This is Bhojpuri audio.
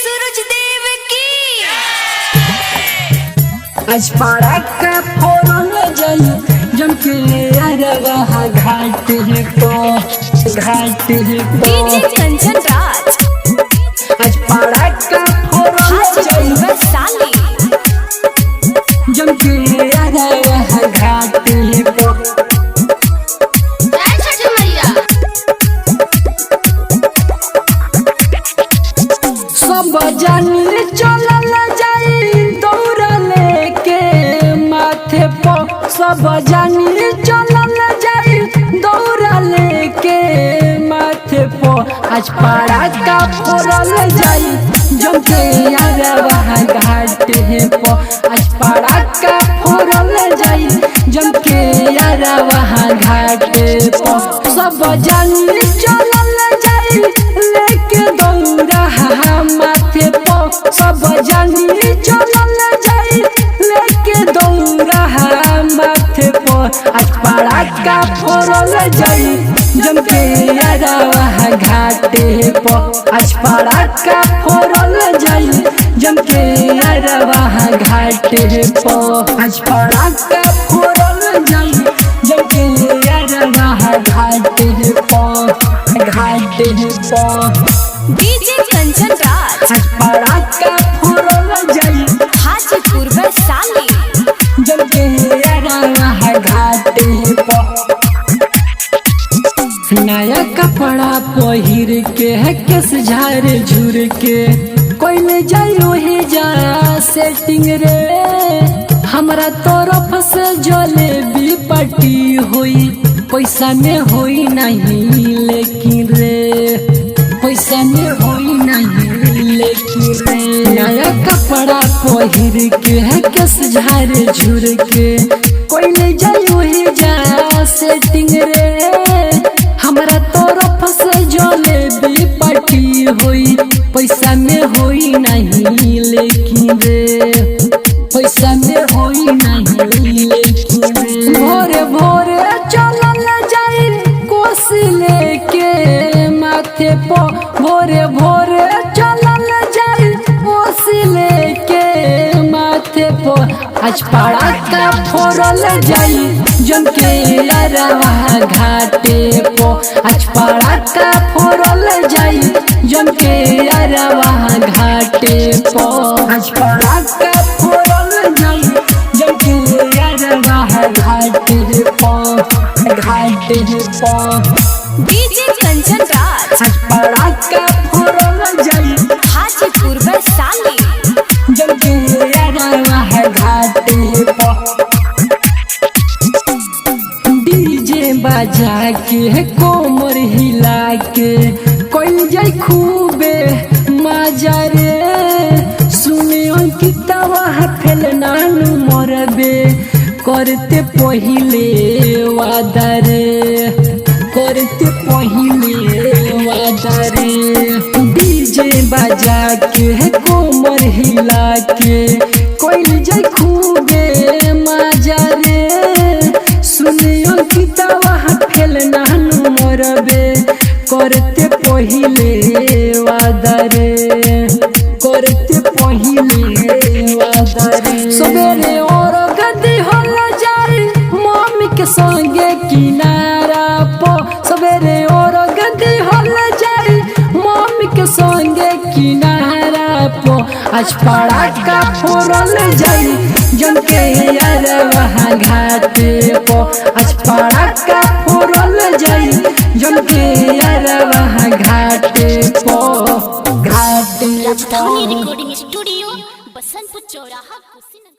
सूरज देव की। आज पड़ाका फोड़न जाई जम के अरवा घाट डीजे कंचन राज आज पड़ाका फोड़न जाई वैशाली जम के अरवा घाट सब जानी चलल जाई दौड़ लेके माथे पर सब जानी चलल जाई दौड़ लेके माथे पर आज पड़ाका फोड़ल जाई जम के अरवा घाट पर आज पड़ाका फोड़ल जाई जम के अरवा घाट पर सब जानी चलल जाई लेके दौड़ा माथे पर सब जानी चलल जाई लेके दौड़ा माथे पर आज पड़ाका फोड़ल जाई जम के अरवा घाट पर आज पड़ाका फोड़ल जाई जम के अरवा घाट पर आज पड़ाका फोड़ल जाई जम के अरवा घाट पर डीजे कंचन राज आज पड़ाका फोड़ल जाई हाजीपुर वैशाली जम के अरवा घाट पर नया कपड़ा पहिर के है केस झाड़ झूर के कोई ले जाई ओहे जा सेटिंग रे हमरा तरफ से जलेबी पार्टी होई पैसा में होई नहीं लेकिन रे पैसा में होई नहीं लेकिन रे नया कपड़ा पहिर के है केस झाड़ झूर के कोई ले जाई ओहे जा सेटिंग रे हमरा तरफ से जलेबी पार्टी होई पैसा में होई नहीं लेकिन रे पैसा में होई नहीं लेकिन रे भोरे भोरे चलल जाई कोसी लेके माथे पर भोरे भोरे चलल जाई कोसी लेके माथे पर आज पड़ाका फोड़ल जाई जम के अरवा घाट पर आज पड़ाका फोड़ल जाई जम के अरवा घाट पर आज पड़ाका फोड़ल जाई जम के अरवा घाट पर डीजे कंचन राज आज पड़ाका फोड़ल जाई हाजीपुर वैशाली जम के अरवा घाट पर डीजे बजा के कोमर हिला के कोई जाई खूबे मजा रे सुने अंकितवा फेल नानू मरबे करते पहिले वादा रे करते पहिले वादा रे डीजे बजा के कोमर हिला के कोई जाई खूबे मजा रे सुने अंकितवा फेल नानू मरबे करते पहिले वादा रे करते पहिले वादा रे सवेरे और गद्दी होल जाई मम्मी के संगे किनारा पर सवेरे और गद्दी होल जाई मम्मी के संगे किनारा पर आज पड़ाका फोड़ल जाई जम के अरवा घाट पर आज पड़ाका फोड़ल जाई जम के अरवा घाट पर राजधानी रिकॉर्डिंग स्टूडियो बसंतपुर चौराहा कुशीनगर।